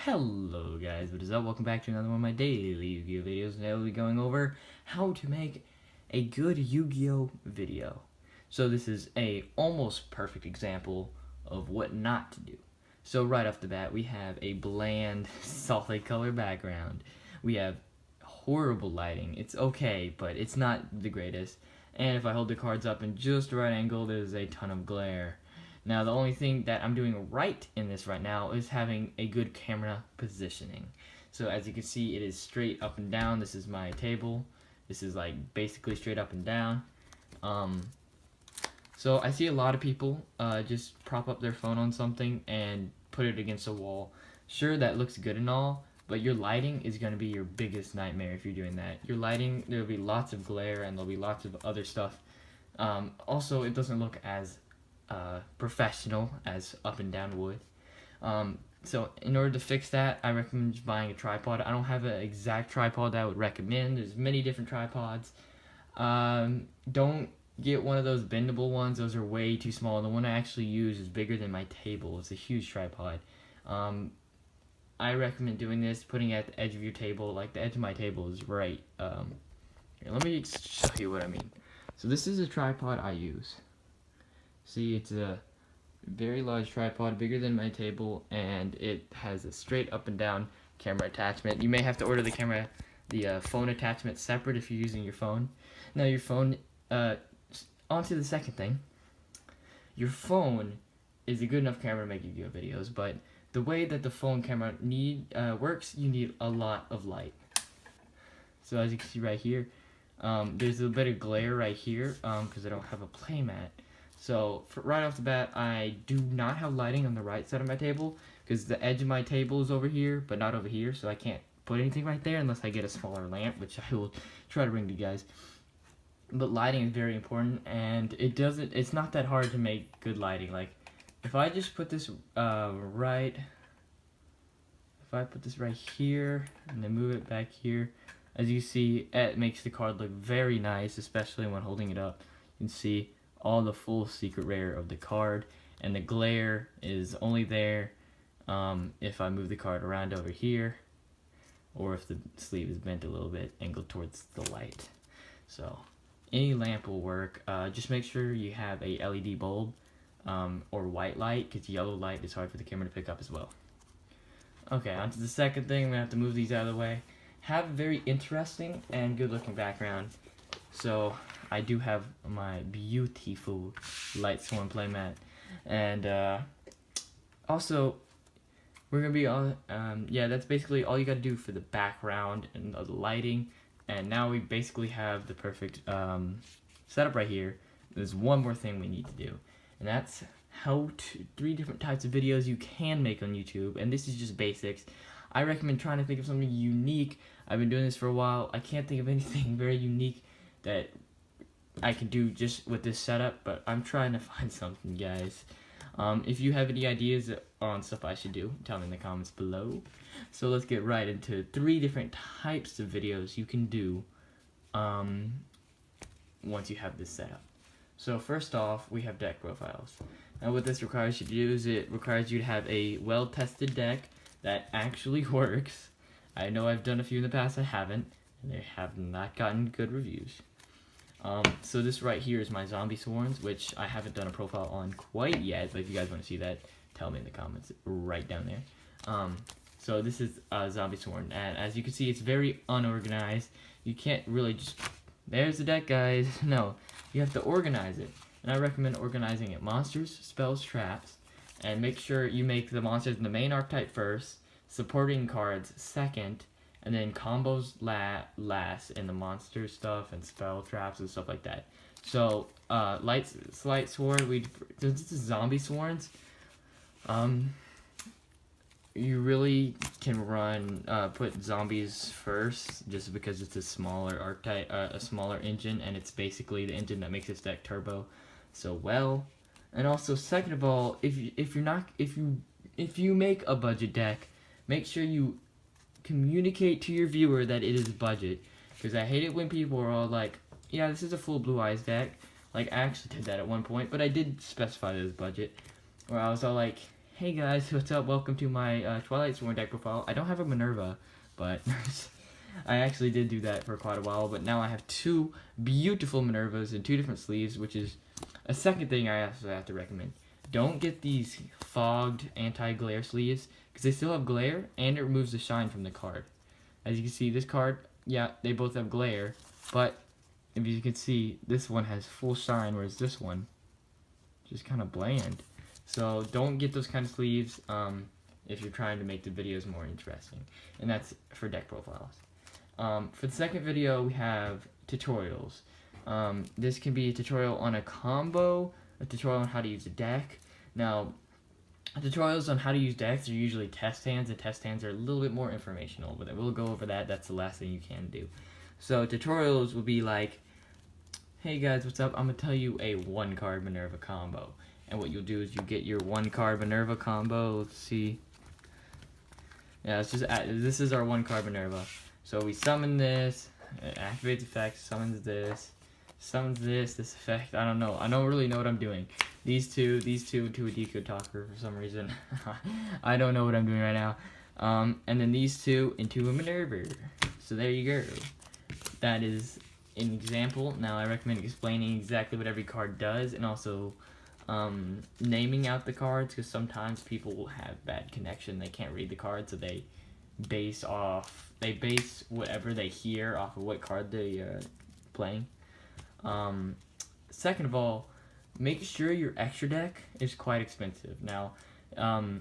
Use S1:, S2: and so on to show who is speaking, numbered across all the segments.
S1: Hello guys, what is up? Welcome back to another one of my daily Yu-Gi-Oh videos. Today we'll be going over how to make a good Yu-Gi-Oh video. So this is a almost perfect example of what not to do. So right off the bat, we have a bland solid color background. We have horrible lighting. It's okay, but it's not the greatest. And if I hold the cards up in just the right angle, there's a ton of glare. Now, the only thing that I'm doing right in this right now is having a good camera positioning. So as you can see, it is straight up and down. This is my table. This is like basically straight up and down. So I see a lot of people just prop up their phone on something and put it against a wall. Sure, that looks good and all, but your lighting is going to be your biggest nightmare if you're doing that. Your lighting, there'll be lots of glare and there'll be lots of other stuff. Also, it doesn't look as professional as up and down would. So in order to fix that, I recommend just buying a tripod. I don't have an exact tripod that I would recommend. There's many different tripods. Don't get one of those bendable ones. Those are way too small. The one I actually use is bigger than my table. It's a huge tripod. I recommend doing this, putting it at the edge of your table. Like the edge of my table is right. Here, let me show you what I mean. So this is a tripod I use. See, it's a very large tripod, bigger than my table, and it has a straight up and down camera attachment. You may have to order the phone attachment separate if you're using your phone. Now your phone, onto the second thing. Your phone is a good enough camera to make Yu-Gi-Oh videos, but the way that the phone camera works, you need a lot of light. So as you can see right here, there's a bit of glare right here because I don't have a playmat. So right off the bat, I do not have lighting on the right side of my table because the edge of my table is over here, but not over here, so I can't put anything right there unless I get a smaller lamp, which I will try to bring to you guys. But lighting is very important, and it's not that hard to make good lighting. Like, if I just put this right here and then move it back here, as you see, it makes the card look very nice, especially when holding it up. You can see all the full secret rare of the card, and the glare is only there if I move the card around over here, or if the sleeve is bent a little bit, angled towards the light. So any lamp will work. Just make sure you have a LED bulb or white light, because yellow light is hard for the camera to pick up as well. Okay, on to the second thing. I'm gonna have to move these out of the way. Have a very interesting and good looking background. So I do have my beautiful Light Swarm playmat, and also we're gonna be on. Yeah, that's basically all you gotta do for the background and the lighting. And now we basically have the perfect setup right here. There's one more thing we need to do, and that's three different types of videos you can make on YouTube. And this is just basics. I recommend trying to think of something unique. I've been doing this for a while. I can't think of anything very unique that I can do just with this setup, but I'm trying to find something, guys. If you have any ideas on stuff I should do, tell me in the comments below. So let's get right into three different types of videos you can do once you have this set up. So first off, we have deck profiles. Now what this requires you to do is it requires you to have a well-tested deck that actually works. I know I've done a few in the past I haven't, and they have not gotten good reviews. So this right here is my Zombie Sworns, which I haven't done a profile on quite yet, but if you guys want to see that, tell me in the comments right down there. So this is Zombie Sworn, and as you can see, it's very unorganized. You can't really just, there's the deck, guys. No, you have to organize it, and I recommend organizing it monsters, spells, traps, and make sure you make the monsters in the main archetype first, supporting cards second, and then combos last in the monster stuff and spell traps and stuff like that. So Light Sword, this is Zombie Sworns. You really can put zombies first, just because it's a smaller archetype, a smaller engine, and it's basically the engine that makes this deck turbo so well. And also, second of all, if you make a budget deck, make sure you communicate to your viewer that it is budget, because I hate it when people are all like, yeah, this is a full Blue Eyes deck. Like, I actually did that at one point, but I did specify this budget, where I was all like, Hey guys, what's up? Welcome to my Twilight Sworn deck profile. I don't have a Minerva, but I actually did do that for quite a while, but now I have two beautiful Minervas in two different sleeves, which is a second thing I also have to recommend. Don't get these fogged anti-glare sleeves, because they still have glare, and it removes the shine from the card. As you can see, this card, yeah, they both have glare, but if you can see, this one has full shine, whereas this one just kind of bland. So don't get those kind of sleeves if you're trying to make the videos more interesting. And that's for deck profiles. For the second video, we have tutorials. This can be a tutorial on a combo, a tutorial on how to use a deck. Now, tutorials on how to use decks are usually test hands, and test hands are a little bit more informational, but we'll go over that. That's the last thing you can do. So tutorials will be like, hey guys, what's up? I'm going to tell you a 1-card Minerva combo. And what you'll do is you get your 1-card Minerva combo. Let's see. Yeah, it's just this is our 1-card Minerva. So we summon this, it activates effect, summons this effect. I don't know. I don't really know what I'm doing. These two to a Yugioh talker for some reason. I don't know what I'm doing right now. And then these two into a Minerva. So there you go. That is an example. Now I recommend explaining exactly what every card does, and also naming out the cards, because sometimes people will have bad connection. They can't read the card, so they base whatever they hear off of what card they playing. Second of all, make sure your extra deck is quite expensive. Now, it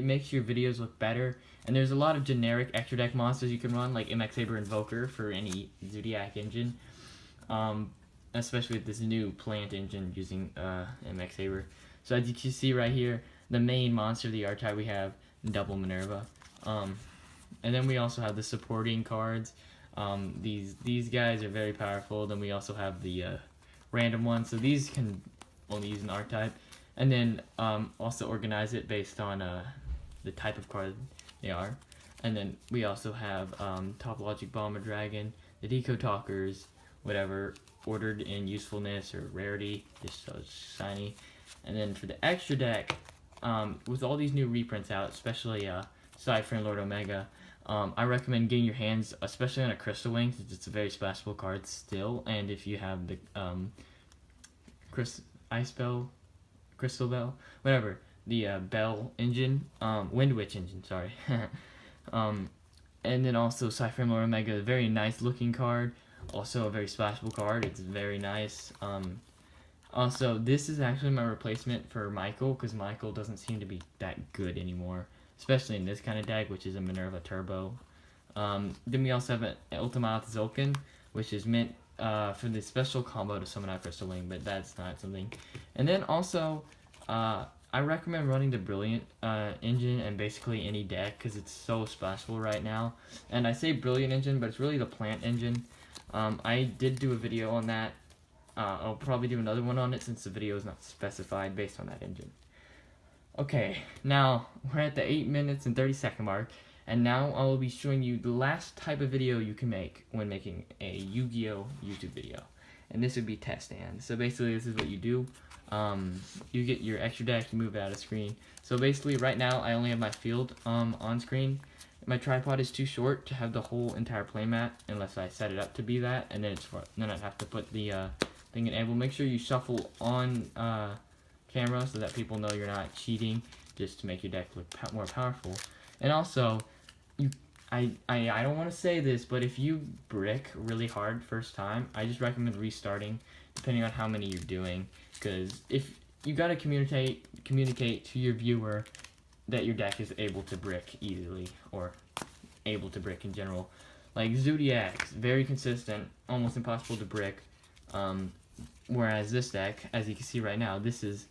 S1: makes your videos look better, and there's a lot of generic extra deck monsters you can run, like MX Saber Invoker for any Zodiac engine. Especially with this new plant engine using MX Saber. So as you can see right here, the main monster of the archetype, we have double Minerva. And then we also have the supporting cards. These guys are very powerful. Then we also have the random ones. So these can only use an archetype. And then also organize it based on the type of card they are. And then we also have Top Logic Bomber Dragon, the Yugioh Talkers, whatever, ordered in usefulness or rarity, just so it's shiny. And then for the extra deck, with all these new reprints out, especially Cypher and Lord Omega, I recommend getting your hands, especially on a Crystal Wing, since it's a very splashable card still. And if you have the Ice Bell, Crystal Bell, whatever, the Bell engine, Wind Witch engine, sorry. And then also Cypher and Lord Omega, a very nice looking card. Also a very splashable card. It's very nice. Also, this is actually my replacement for Michael, because Michael doesn't seem to be that good anymore, especially in this kind of deck, which is a Minerva Turbo. Then we also have an Ultimate Zolkin, which is meant for the special combo to summon out Crystal Wing, but that's not something. And then also, I recommend running the Brilliant engine and basically any deck, because it's so splashable right now. And I say Brilliant engine, but it's really the plant engine. I did do a video on that. I'll probably do another one on it since the video is not specified based on that engine. Okay, now we're at the 8 minutes and 30-second mark, and now I will be showing you the last type of video you can make when making a Yugioh YouTube video. And this would be test hands. So basically this is what you do. You get your extra deck, you move it out of screen. So basically right now I only have my field on screen. My tripod is too short to have the whole entire playmat unless I set it up to be that, and then I'd have to put the thing enabled. Make sure you shuffle on camera so that people know you're not cheating, just to make your deck look more powerful. And also, I don't want to say this, but if you brick really hard first time, I just recommend restarting, depending on how many you're doing, because if you gotta communicate to your viewer that your deck is able to brick easily, or able to brick in general. Like Zodiac's, very consistent, almost impossible to brick. Whereas this deck, as you can see right now, this is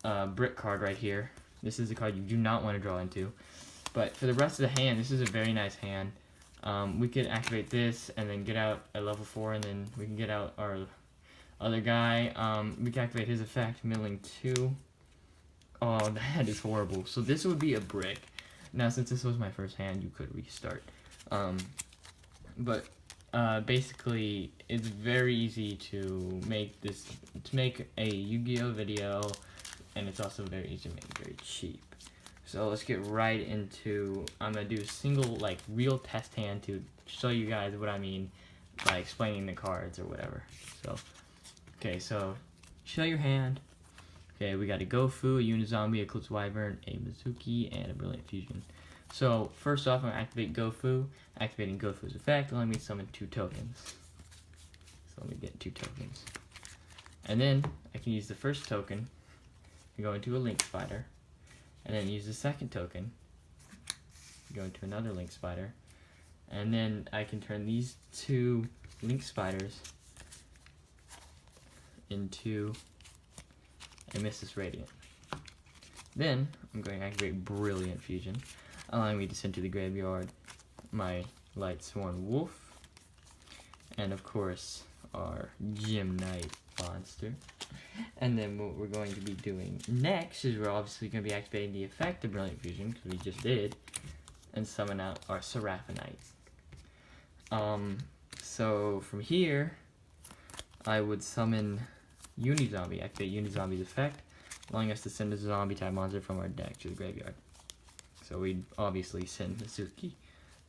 S1: a brick card right here. This is the card you do not want to draw into. But for the rest of the hand, this is a very nice hand. We could activate this and then get out a level 4, and then we can get out our other guy. We can activate his effect, milling 2. Oh, that is horrible. So this would be a brick. Now, since this was my first hand, you could restart. But basically, it's very easy to make a Yu-Gi-Oh video and it's also very easy to make, very cheap. So let's get right into, I'm going to do a single, like, real test hand to show you guys what I mean by explaining the cards or whatever. So, okay, so show your hand. Okay, we got a Gofu, a Unizombie, a Eclipse Wyvern, a Mizuki, and a Brilliant Fusion. So, first off, I'm going to activate Gofu. Activating Gofu's effect, let me summon 2 tokens. So let me get 2 tokens. And then, I can use the first token to go into a Link Spider. And then use the second token to go into another Link Spider. And then I can turn these 2 Link Spiders into a Missus Radiant. Then, I'm going to activate Brilliant Fusion, allowing me to send to the graveyard my Light Sworn Wolf, and of course, our Gym Knight monster. And then what we're going to be doing next is we're obviously going to be activating the effect of Brilliant Fusion, because we just did, and summon out our Seraphonite. So from here, I would summon Unizombie, activate Unizombie's effect, allowing us to send a zombie type monster from our deck to the graveyard. So we'd obviously send Mizuki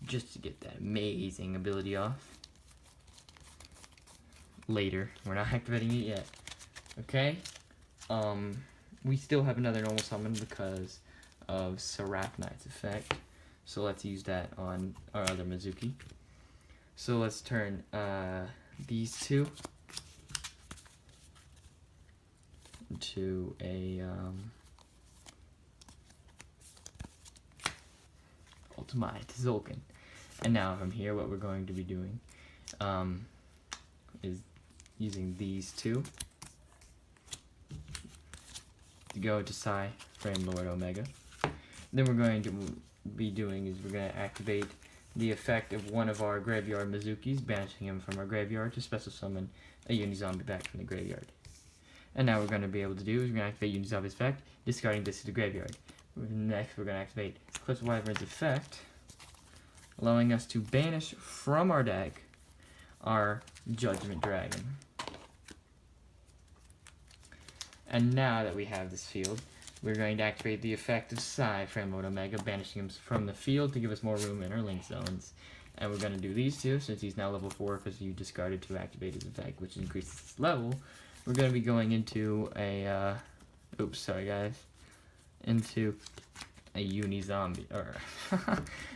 S1: just to get that amazing ability off. Later, we're not activating it yet. Okay, we still have another normal summon because of Seraphonite's effect. So let's use that on our other Mizuki. So let's turn these 2 into a Ultimate Tzolk'in. And now from here, what we're going to be doing is using these 2 to go to Psi Frame Lord Omega. Then we're going to be doing is we're going to activate the effect of one of our graveyard Mizukis, banishing him from our graveyard to special summon a Unizombie back from the graveyard. And now we're going to be able to do is we're going to activate Unizombie's effect, discarding this to the graveyard. Next, we're going to activate Eclipse Wyvern's effect, allowing us to banish from our deck our Judgment Dragon. And now that we have this field, we're going to activate the effect of Psi Frame Lord Omega, banishing him from the field to give us more room in our link zones. And we're going to do these 2, since he's now level 4 because you discarded to activate his effect, which increases his level. We're going to be going into a, oops, sorry guys, into a Unizombie, or,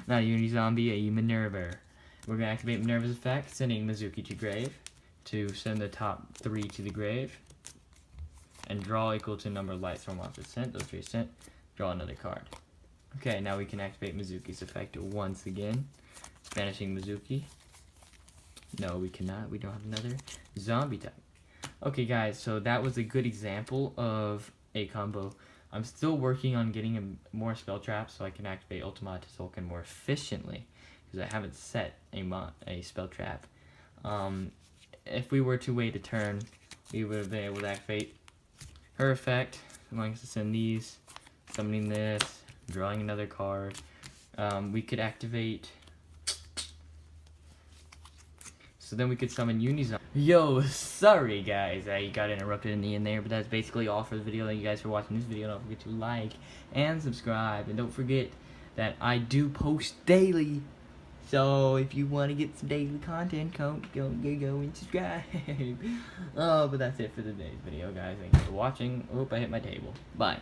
S1: not a Unizombie, a Minerva. We're going to activate Minerva's effect, sending Mizuki to grave, to send the top 3 to the grave, and draw equal to number of Light Sworn monsters sent. Those 3 sent, draw another card. Okay, now we can activate Mizuki's effect once again, banishing Mizuki. No, we cannot, we don't have another zombie type. Okay guys, so that was a good example of a combo. I'm still working on getting more spell traps so I can activate Ultimate Tzolk'in more efficiently, because I haven't set a spell trap. If we were to wait a turn, we would have been able to activate her effect, allowing us to send these, summoning this, drawing another card. We could activate, so then we could summon Unizombie. Yo, sorry guys, I got interrupted in the end there, but that's basically all for the video. Thank you guys for watching this video. Don't forget to like and subscribe, and don't forget that I do post daily. So if you want to get some daily content, go and subscribe. Oh, but that's it for today's video, guys. Thank you for watching. Oop, I hit my table. Bye.